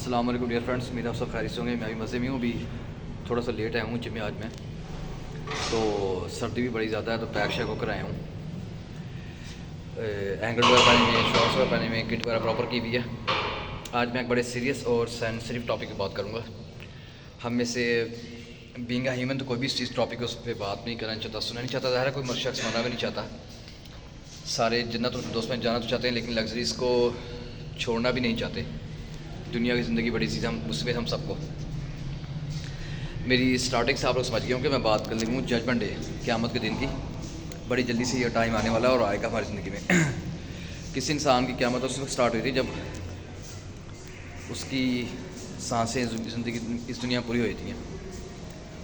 السلام علیکم dear friends, امید آپ سب خیریت سے ہوں گے. میں بھی مزے میں ہوں. ابھی تھوڑا سا لیٹ آیا ہوں جم میں. آج میں تو سردی بھی بڑی زیادہ ہے تو پیک شیک ہو کر آیا ہوں. اینکل وغیرہ پہنے ہوئے ہیں، شارٹس وغیرہ پہنے ہوئے ہیں، کٹ وغیرہ پراپر کی ہوئی ہے. آج میں ایک بڑے سیریس اور سینسیٹیو ٹاپک پہ بات کروں گا. ہم میں سے بینگ اے ہیومن تو کوئی بھی اس ٹاپک اس پہ بات نہیں کرنا چاہتا، سننا نہیں چاہتا. ظاہر ہے کوئی مرد شخص ماننا بھی نہیں چاہتا. سارے جنت الفردوس میں جانا تو چاہتے ہیں لیکن لگژریز کو چھوڑنا بھی نہیں چاہتے. دنیا کی زندگی بڑی چیز ہے، اس میں ہم سب کو. میری اسٹارٹنگ سے آپ لوگ سمجھ گئے ہوں کہ میں بات کر لوں ججمنٹ ڈے، قیامت کے دن کی. بڑی جلدی سے یہ ٹائم آنے والا ہے اور آئے گا ہماری زندگی میں. کسی انسان کی قیامت اس وقت اسٹارٹ ہوئی تھی جب اس کی سانسیں زندگی اس دنیا پوری ہوئی تھیں.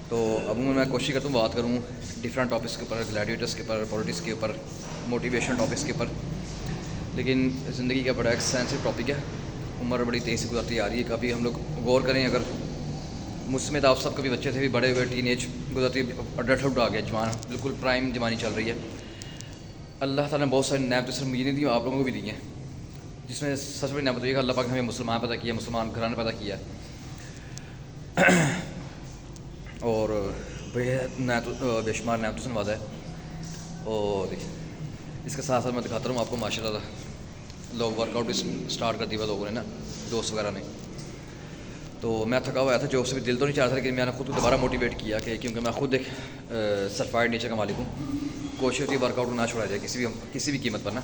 تو عموماً میں کوشش کرتا ہوں بات کروں ڈفرینٹ ٹاپکس کے اوپر، گلیڈیٹرس کے اوپر، پولیٹکس کے اوپر، موٹیویشن ٹاپکس کے اوپر. لیکن زندگی کا بڑا ایک سینسیٹیو ٹاپک ہے. عمر بڑی تیز سے گزرتی آ رہی ہے. کبھی ہم لوگ غور کریں، اگر مجھ سمیت آپ سب کبھی بچے تھے بھی بڑے ہوئے، ٹین ایج گزرتی، اڈلٹہڈ آ گیا، جوان بالکل پرائم جوانی چل رہی ہے. اللہ تعالیٰ نے بہت ساری نعمتیں صرف مجھے نہیں دی، آپ لوگوں کو بھی دی ہیں، جس میں سب سے بڑی نعمت یہ کہ اللہ پاک نے ہمیں مسلمان پیدا کیا، مسلمان گھرانے پیدا کیا اور بے شمار نعمتوں سے نوازا ہے. اور اس کے ساتھ ساتھ میں دکھاتا ہوں آپ کو ماشاء اللہ لوگ ورک آؤٹ اسٹارٹ کر دیا لوگوں نے نا، دوست وغیرہ نے. تو میں تھکا ہوا تھا، جو اس سے دل تو نہیں چاہ رہا تھا، لیکن میں نے خود کو دوبارہ موٹیویٹ کیا کہ کیونکہ میں خود ایک سرفائڈ نیچر کا مالک ہوں. کوشش ہوتی ہے ورک آؤٹ نہ چھوڑا جائے کسی بھی قیمت پر نا.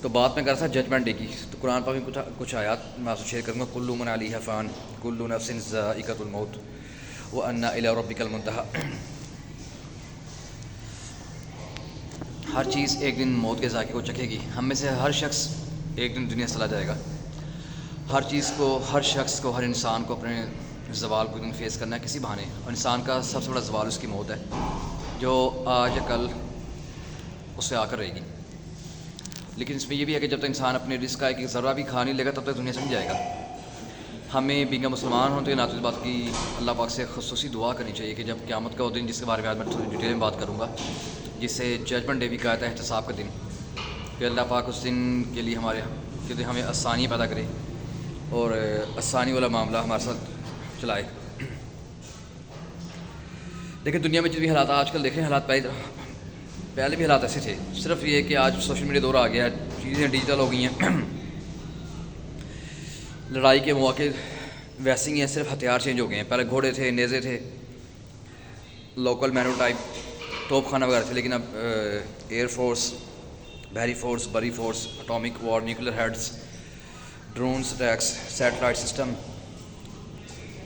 تو بات میں کر رہا تھا ججمنٹ ڈے کی. تو قرآن پاک میں کچھ آیات میں آپ سے شیئر کروں گا. کل من علیہ فان، کل نفس ذائقۃ الموت وان الی ربک المنتہی. ہر چیز ایک دن موت کے ذائقے کو چکھے گی. ہم میں سے ہر شخص ایک دن دنیا سے چلا جائے گا. ہر چیز کو، ہر شخص کو، ہر انسان کو اپنے زوال کو دن فیس کرنا ہے کسی بہانے. اور انسان کا سب سے بڑا زوال اس کی موت ہے، جو آج یا کل اس سے آ کر رہے گی. لیکن اس میں یہ بھی ہے کہ جب تک انسان اپنے رزق کا ایک ذرہ بھی کھا نہیں لے گا تب تک دنیا سے نہیں جائے گا. ہمیں بینگا مسلمان ہوتے ہیں، اس بات کی اللہ پاک سے خصوصی دعا کرنی چاہیے کہ جب قیامت کا وہ دن، جس کے بارے میں آج میں تھوڑی ڈیٹیل میں بات کروں گا، جسے ججمنٹ ڈے بھی کہا جاتا ہے، احتساب کا دن، کہ اللہ پاک اس دن کے لیے ہمیں آسانیاں پیدا کرے اور آسانی والا معاملہ ہمارے ساتھ چلائے. لیکن دنیا میں جو بھی حالات آج کل دیکھیں، حالات پہلے بھی حالات ایسے تھے. صرف یہ کہ آج سوشل میڈیا دور آ گیا ہے، چیزیں ڈیجیٹل ہو گئی ہیں. لڑائی کے مواقع ویسے ہی ہیں، صرف ہتھیار چینج ہو گئے ہیں. پہلے گھوڑے تھے، نیزے تھے، لوکل مینو ٹائپ توپ خانہ وغیرہ تھے. لیکن اب ایئر فورس، بحری فورس، بری force, atomic war, nuclear heads, drones attacks, satellite system,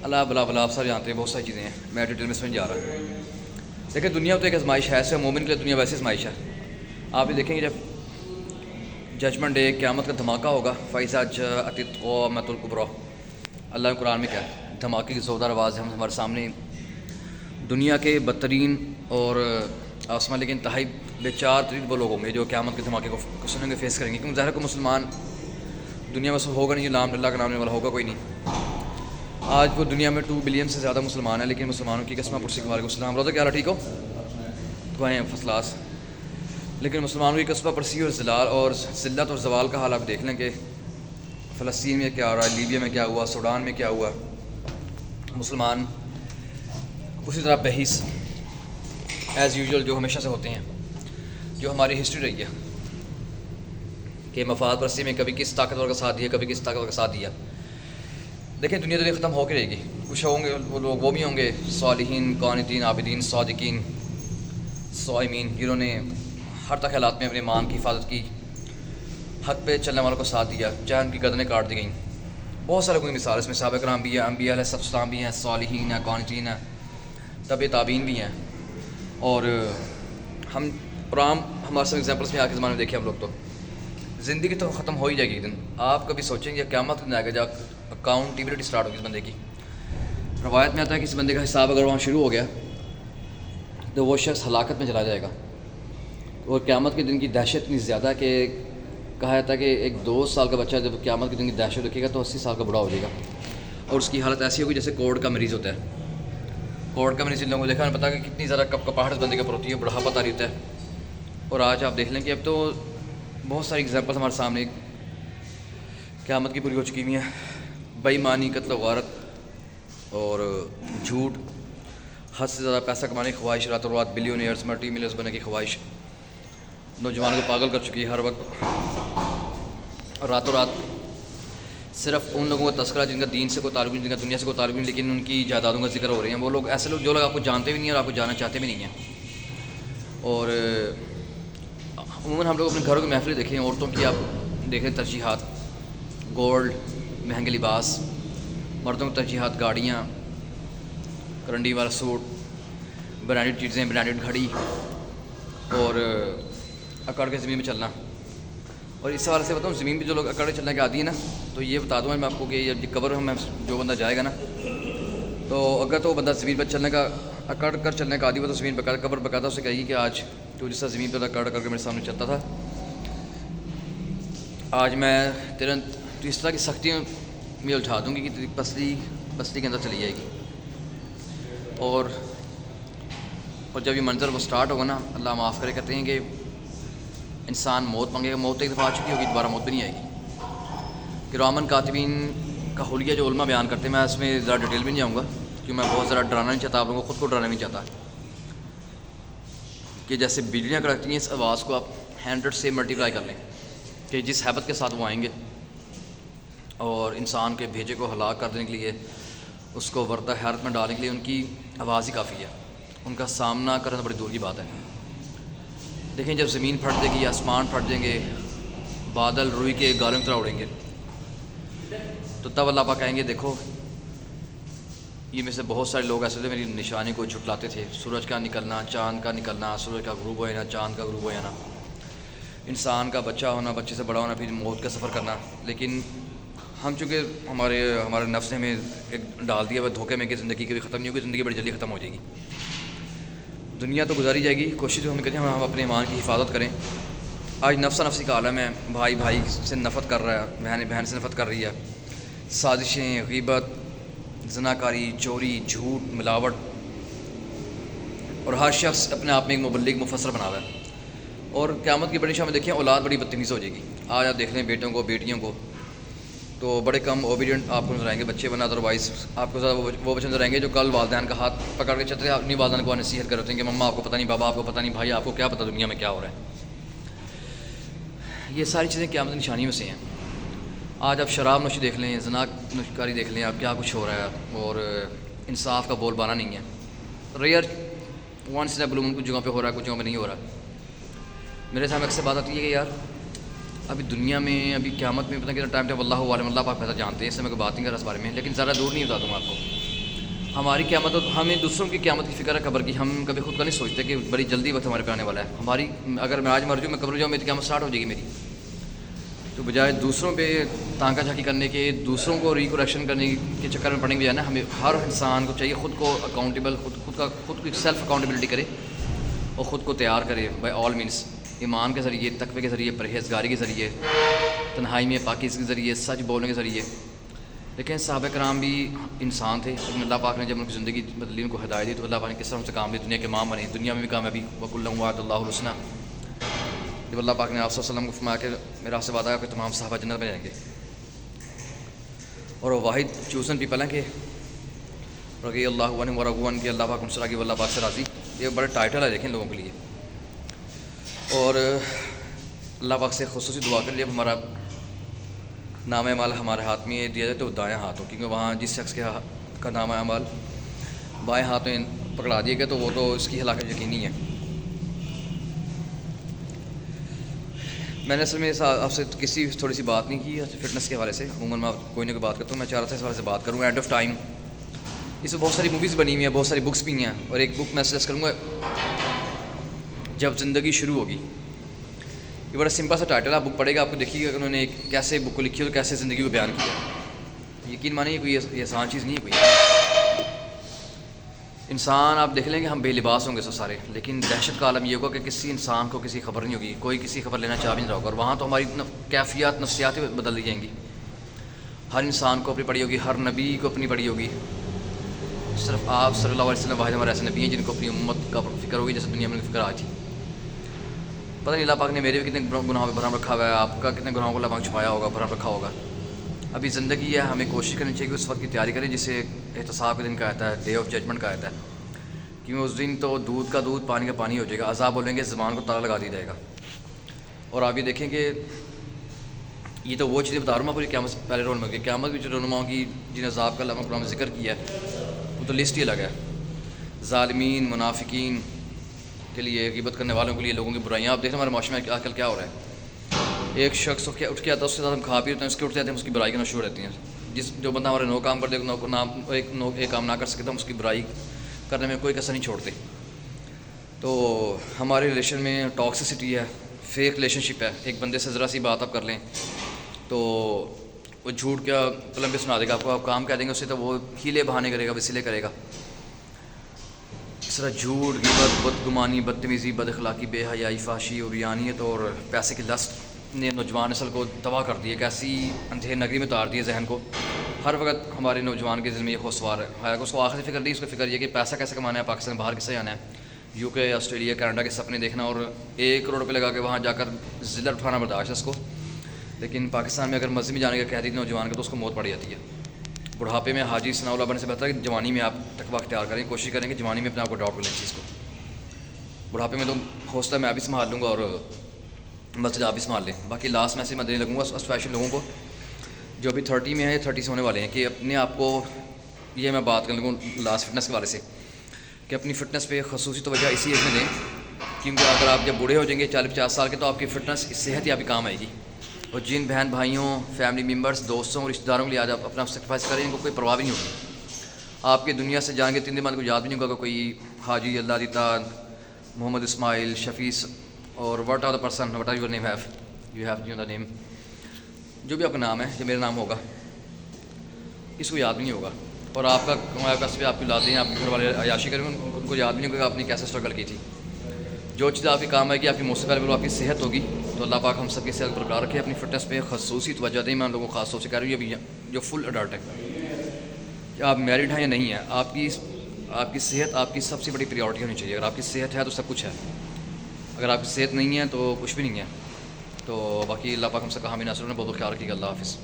اللہ بلا بلا آپ سب جانتے ہیں. بہت ساری چیزیں ہیں، میں ڈیٹیل میں سمجھ جا رہا ہوں. دیکھیں دنیا تو ایک آزمائش ہے، ایسے مومن کے لیے دنیا ویسے آزمائش ہے. آپ بھی دیکھیں گے جب ججمنٹ ڈے، قیامت کا دھماکہ ہوگا، فَإِذَا جَاءَتِ الطَّامَّةُ الْكُبْرىٰ. اللہ نے قرآن میں کیا ہے، دھماکے کی زوردار آواز ہے ہمارے سامنے. دنیا کے بدترین اور آسمان لیکن انتہائی بے چار ترین وہ لوگ ہوں گے جو قیامت کے دھماکے کو سنیں گے، فیس کریں گے. کیونکہ ظاہر کو مسلمان دنیا میں سب ہوگا نہیں، اللہ کا نام لینے والا ہوگا کوئی نہیں. آج وہ دنیا میں 2 بلین سے زیادہ مسلمان ہیں، لیکن مسلمانوں کی قسمہ پرسی. وعلیکم السلام. روزہ کیا رہا، ٹھیک ہو؟ دعائیں فصلاس. لیکن مسلمانوں کی قسمہ پرسی اور ذلت اور زوال کا حال آپ دیکھ لیں کہ فلسطین میں کیا ہو رہا ہے، لیبیا میں کیا ہوا، سوڈان میں کیا ہوا. مسلمان اسی طرح بحث ایز یوزول جو ہمیشہ سے ہوتے ہیں، جو ہماری ہسٹری رہی ہے کہ مفاد پرستی میں کبھی کس طاقتور کا ساتھ دیا، کبھی کس طاقتور کا ساتھ دیا. دیکھیں دنیا تو ختم ہو کے رہے گی. کچھ ہوں گے وہ لوگ، وہ بھی ہوں گے صالحین، قانتین، عابدین، صادقین، صائمین، جنہوں نے ہر تک حالات میں اپنے ایمان کی حفاظت کی، حق پہ چلنے والوں کو ساتھ دیا، چاہے ان کی گردنیں کاٹ دی گئیں. بہت سارے کوئی مثال اس میں صحابہ کرام بھی ہیں، انبیاء علیہ السلام بھی ہیں، صالحین ہیں، قانتین ہیں، تابع تابعین بھی ہیں. اور ہمارے سب ایگزامپلس میں آج کے زمانے میں دیکھیں ہم لوگ. تو زندگی تو ختم ہو ہی جائے گی ایک دن. آپ کبھی سوچیں گے قیامت دن آئے گا جب اکاؤنٹیبلٹی اسٹارٹ ہوگی اس بندے کی. روایت میں آتا ہے کہ کسی بندے کا حساب اگر وہاں شروع ہو گیا تو وہ شخص ہلاکت میں چلا جائے گا. اور قیامت کے دن کی دہشت اتنی زیادہ ہے کہ کہا جاتا ہے کہ ایک 2 سال کا بچہ جب قیامت کے دن کی دہشت رکھے گا تو 80 سال کا بڑا ہو جائے گا. اور اس کی حالت ایسی ہوگی جیسے کوڑ کا مریض ہوتا ہے. کوڑ کا مریض ان لوگوں کو دیکھا، ہمیں پتا کہ کتنی زیادہ کپاہٹ اس بندے کے اوپر ہوتی ہے، بڑھاپا طاری ہوتا ہے. اور آج آپ دیکھ لیں کہ اب تو بہت ساری ایگزامپل ہمارے سامنے قیامت کی پوری ہو چکی ہوئی ہیں. بے ایمانی, قتل و غارت اور جھوٹ, حد سے زیادہ پیسہ کمانے کی خواہش, راتوں رات بلیونیئرز ملٹی ملینئرز بننے کی خواہش نوجوانوں کو پاگل کر چکی ہے ہر وقت. راتوں رات صرف ان لوگوں کا تذکرہ جن کا دین سے کوئی تعلق نہیں, جن کا دنیا سے کوئی تعلق نہیں, لیکن ان کی جائیدادوں کا ذکر ہو رہے ہیں. وہ لوگ ایسے لوگ جو لوگ آپ کو جانتے بھی نہیں ہیں اور آپ کو جاننا چاہتے بھی نہیں ہیں. اور عموماً ہم لوگ اپنے گھروں کی محفلیں دیکھیں, عورتوں کی آپ دیکھیں ترجیحات, گولڈ, مہنگے لباس. مردوں کی ترجیحات گاڑیاں, کرنڈی والا سوٹ, برانڈیڈ چیزیں, برانڈیڈ گھڑی اور اکڑ کے زمین میں چلنا. اور اس حوالے سے بتاؤں, زمین پہ جو لوگ اکڑ کے چلنے کے عادی ہیں نا, تو یہ بتا دوں میں آپ کو کہ یہ قبر میں جو بندہ جائے گا نا, تو اگر تو وہ بندہ زمین پر چلنے کا اکڑ کر چلنے کا عادی ہو تو زمین پہ قبر بقاعدہ اسے کہے گی کہ آج تو جس طرح زمین پہ اکڑ کر کے میرے سامنے چلتا تھا, آج میں تیرا تو اس طرح کی سختیوں میں الجھا دوں گی کہ تیری پسلی کے اندر چلی جائے گی. اور جب یہ منظر وہ سٹارٹ ہوگا نا, اللہ معاف کرے, کہتے ہیں کہ انسان موت مانگے گا, موت ایک دفعہ آ چکی ہوگی, دوبارہ موت بھی نہیں آئے گی. کرامن کاتبین کا حلیہ جو علماء بیان کرتے ہیں, میں اس میں ذرا ڈیٹیل بھی نہیں جاؤں گا کیونکہ میں بہت ذرا ڈرانا نہیں چاہتا, آپ لوگوں کو خود کو ڈرانا نہیں چاہتا, کہ جیسے بجلیاں کڑکتی ہیں اس آواز کو آپ 100 سے ملٹیپلائی کر لیں کہ جس ہیبت کے ساتھ وہ آئیں گے اور انسان کے بھیجے کو ہلاک کر دینے کے لیے, اس کو وردہ حیرت میں ڈالنے کے لیے ان کی آواز ہی کافی ہے. ان کا سامنا کرنا بڑی دور کی بات ہے. دیکھیں جب زمین پھٹ جائے گی, آسمان پھٹ جائیں گے, بادل روئی کے گالوں کی طرح اڑیں گے, تو تب اللہ پاک کہیں گے دیکھو یہ میں سے بہت سارے لوگ ایسے تھے میری نشانی کو جھٹلاتے تھے. سورج کا نکلنا, چاند کا نکلنا, سورج کا غروب ہو جانا, چاند کا غروب ہو جانا, انسان کا بچہ ہونا, بچے سے بڑا ہونا, پھر موت کا سفر کرنا. لیکن ہم چونکہ ہمارے نفس نے ہمیں ایک ڈال دیا وہ دھوکے میں کہ زندگی کبھی ختم نہیں ہوگی, زندگی بڑی جلدی ختم ہو جائے گی. دنیا تو گزاری جائے گی, کوشش ہم کریں ہم اپنے ایمان کی حفاظت کریں. آج نفسا نفسی کا عالم ہے, بھائی بھائی سے نفرت کر رہا ہے, بہن بہن سے نفرت کر رہی ہے, سازشیں, غیبت, زناکاری, چوری, جھوٹ, ملاوٹ, اور ہر شخص اپنے آپ میں ایک مبلغ مفسر بنا رہا ہے. اور قیامت کی بڑی شام میں دیکھیں اولاد بڑی بدتمیز ہو جائے گی. آج آپ دیکھ لیں بیٹوں کو, بیٹیوں کو, تو بڑے کم اوبیڈینٹ آپ کو نظر آئیں گے بچے بنا, ادروائز آپ کو زیادہ وہ بچے نظر آئیں گے جو کل والدین کا ہاتھ پکڑ کے چلتے ہیں, اپنی والدین کو نصیحت کر رہے ہیں کہ مما آپ کو پتہ نہیں, بابا آپ کو پتہ نہیں, بھائی آپ کو کیا پتہ دنیا میں کیا ہو رہا ہے. یہ ساری چیزیں قیامت نشانی میں سے ہیں. آج آپ شراب نوشی دیکھ لیں, زنا نوشکاری دیکھ لیں, آپ کیا کچھ ہو رہا ہے, اور انصاف کا بول بالا نہیں ہے. ریئر ونس ان اے بلو مون کچھ جگہوں پہ ہو رہا ہے, کچھ جگہوں پہ نہیں ہو رہا. میرے سامنے اکثر بات آتی ہے کہ یار ابھی دنیا میں ابھی قیامت میں پتہ کتنا ٹائم ہے, واللہ عالم, اللہ پاک بہتر جانتے ہیں, اس سے میں کوئی بات نہیں کر رہا اس بارے میں, لیکن ذرا دور نہیں بتا دوں میں آپ کو. ہماری قیامت, ہمیں دوسروں کی قیامت کی فکر ہے قبر کی, ہم کبھی خود کا نہیں سوچتے کہ بڑی جلدی وقت ہمارے پہ آنے والا ہے. ہماری اگر میں آج مر جاؤں, میں قبر جاؤں, میری قیامت سٹارٹ ہو جائے گی میری. تو بجائے دوسروں پہ تانکا جھانکی کرنے کے, دوسروں کو ریکوریکشن کرنے کے چکر میں پڑنے کے بجائے نا, ہمیں ہر انسان کو چاہیے خود کو اکاؤنٹیبل, خود کی سیلف اکاؤنٹیبلٹی کرے اور خود کو تیار کرے بائی آل مینس, ایمان کے ذریعے, تقوی کے ذریعے, پرہیزگاری کے ذریعے, تنہائی میں پاکیزگی کے ذریعے, سچ بولنے کے ذریعے. لیکن صحابہ کرام بھی انسان تھے, لیکن اللہ پاک نے جب ان کی زندگی بدلی, ان کو ہدایت دی, تو اللہ پاک نے کس طرح ان سے کام لی, دنیا کے امام بنے, دنیا میں بھی کامیابی, وَكُلًّا وَعَدَ اللَّهُ الْحُسْنَىٰ. جب اللہ پاک نے آپ صلی اللہ علیہ وسلم کو فرمایا کہ میرا آپ سے وعدہ ہے کہ تمام صحابہ جنت میں جائیں گے, اور وہ واحد چوزن پیپل ہیں کہ رضی اللہ عنہم ورضوا عنہ, کہ اللہ پاک ان سے راضی, اللہ پاک سے راضی. یہ بڑے ٹائٹل ہے دیکھیں لوگوں کے لیے. اور اللہ پاک سے خصوصی دعا کر لیے, اب ہمارا نام اعمال ہمارے ہاتھ میں دیا جائے تو دائیں ہاتھ ہو, کیونکہ وہاں جس شخص کا نام اعمال بائیں ہاتھ میں پکڑا دیا گیا تو وہ تو اس کی ہلاکت یقینی ہے. میں نے اصل میں آپ سے کسی تھوڑی سی بات نہیں کی فٹنس کے حوالے سے, عموماً میں کوئی نہ کوئی بات کرتا ہوں, میں چاہ رہا تھا اس حوالے سے بات کروں. اینڈ آف ٹائم, اس میں بہت ساری موویز بنی ہوئی ہیں, بہت ساری بکس بھی ہیں, اور ایک بک میں سجیسٹ کروں گا, جب زندگی شروع ہوگی. یہ بڑا سمپل سا ٹائٹل ہے, آپ بک پڑھے گا, آپ کو دیکھیے گا کہ انہوں نے کیسے بک کو لکھی اور کیسے زندگی کو بیان کیا. یقین مانیے کوئی یہ آسان چیز نہیں ہے کوئی. انسان آپ دیکھ لیں کہ ہم بے لباس ہوں گے سب سارے, لیکن دہشت کا عالم یہ ہوگا کہ کسی انسان کو کسی خبر نہیں ہوگی, کوئی کسی خبر لینا چاہ بھی نہیں رہا ہوگا, اور وہاں تو ہماری کیفیات, نفسیات بدل دی جائیں گی. ہر انسان کو اپنی پڑی ہوگی, ہر نبی کو اپنی پڑی ہوگی. صرف آپ صلی اللہ علیہ وسلم واحد ہمارے ایسے نبی ہیں جن کو اپنی امت کا فکر ہوگی جیسے دنیا میں فکر آج تھی. پتہ نہیں اللہ پاک نے میرے بھی کتنے گناہوں پہ بھرم رکھا ہوا ہے, آپ کا کتنے گناہوں کو اللہ پاک چھپایا ہوگا, بھرم رکھا ہوگا. ابھی زندگی ہے, ہمیں کوشش کرنی چاہیے کہ اس وقت کی تیاری کریں جسے احتساب کے دن کا آتا ہے, ڈے آف ججمنٹ کا آتا ہے, کیونکہ اس دن تو دودھ کا دودھ پانی کا پانی ہو جائے گا. عذاب بولیں گے زبان کو تالا لگا دیا جائے گا. اور آپ یہ دیکھیں کہ یہ تو وہ چیزیں بتا رہا ہوں میں پوری قیامت سے پہلے رونما کی, قیامت کی جو رونماؤں کی جن عذاب کا علامہ قرآن میں ذکر کیا ہے وہ تو لسٹ ہی الگ ہے. ظالمین, منافقین کے لیے, غیبت کرنے والوں کے لیے, لوگوں کی برائیاں. آپ دیکھ رہے ہیں ہمارے معاشرے میں آج کل کیا ہو رہا ہے, ایک شخص اٹھ کے آتا ہے, اس کے ساتھ ہم کھا پی رہتے ہیں, اس کے اٹھ جاتے ہیں, اس کی برائی کرنا شروع رہتی ہیں. جو بندہ ہمارے 9 کام کر دے, ایک کام نہ کر سکتا, ہم اس کی برائی کرنے میں کوئی کسر نہیں چھوڑتے. تو ہمارے ریلیشن میں ٹاکسسٹی ہے, فیک ریلیشن شپ ہے. ایک بندے سے ذرا سی بات آپ کر لیں تو وہ جھوٹ کا پلمبے سنا دے گا آپ کو, آپ کام کہہ دیں گے اس سے تو وہ ہیلے بہانے کرے گا, وسیلے کرے گا. اس طرح جھوٹ, غیبت, بدگمانی, بدتمیزی, بد اخلاقی, بے حیائی, فحشی, عریانیت اور پیسے کی لسٹ نے نوجوان نسل کو تباہ کر دی ہے. ایک ایسی اندھیر نگری میں اتار دی ہے ذہن کو. ہر وقت ہمارے نوجوان کے ذہن میں یہ خوشوار ہے. حالانکہ اس کو آخر فکر نہیں, اس کو فکر یہ کہ پیسہ کیسے کمانا ہے, پاکستان باہر کیسے جانا ہے, یو کے, آسٹریلیا, کینیڈا کے سپنے دیکھنا, اور 1 کروڑ روپے لگا کے وہاں جا کر ذلت اٹھانا برداشت ہے اس کو. لیکن پاکستان میں اگر مسجد میں جانے کا کہہ دی نوجوان کے تو اس کو موت پڑ جاتی ہے. بڑھاپے میں حاجی ثناء اللہ بننے سے بہتر ہے کہ جوانی میں آپ تقویٰ اختیار کریں, کوشش کریں کہ جوانی میں اپنے آپ کو ڈاؤٹ کر لیں چیز کو. بڑھاپے میں تو حوصلہ میں آپ بھی سنبھال لوں گا اور مسجد آپ بھی سنبھال لیں. باقی لاسٹ میں سے میں دینے لگوں گا اسپیشل لوگوں کو جو ابھی 30 میں ہے, 30 سے ہونے والے ہیں, کہ اپنے آپ کو, یہ میں بات کر لوں لاسٹ فٹنس کے بارے سے, کہ اپنی فٹنس پہ خصوصی توجہ اسی ایج میں دیں, کیونکہ اگر آپ جب بوڑھے ہو جائیں گے 40-50 سال کے, تو آپ کی فٹنس, صحت ہی آپ کی کام آئے گی. اور جن بہن بھائیوں, فیملی ممبرس, دوستوں اور رشتہ داروں کے لیے آج آپ اپنا سیکریفائس کریں, ان کو کوئی پرواہ بھی نہیں ہوگی. آپ کی دنیا سے جائیں گے 3 دن بعد کو یاد بھی نہیں ہوگا کہ کوئی حاجی اللہ دیتا, محمد اسماعیل, شفیع, اور what are the person, what are your name you have the name, جو بھی آپ کا نام ہے, جو میرا نام ہوگا, اس کو یاد بھی نہیں ہوگا. اور آپ کا کمایا کسب, آپ کی اولادیں, آپ کے گھر والے عیاشی کریں گے, ان کو یاد بھی نہیں ہوگا کہ آپ نے کیسے اسٹرگل کی تھی. جو چیز آپ کی کام آئے گی, آپ کی موت سے پہلے آپ کی صحت ہوگی. تو اللہ پاک ہم سب کی صحت برقرار رکھے. اپنی فٹنس پہ خصوصی توجہ دیں. میں ان لوگوں کو خاص طور سے کہہ رہی ہوں ابھی جو فل اڈلٹ ہے, کہ آپ میرڈ ہیں یا نہیں ہیں, آپ کی صحت آپ کی سب سے بڑی پریورٹی ہونی چاہیے. اگر آپ کی صحت ہے تو سب کچھ ہے, اگر آپ کی صحت نہیں ہے تو کچھ بھی نہیں ہے. تو باقی اللہ پاک ہم سب کا حامی ناصر نے, بہت خیال رکھیے گا. اللہ حافظ.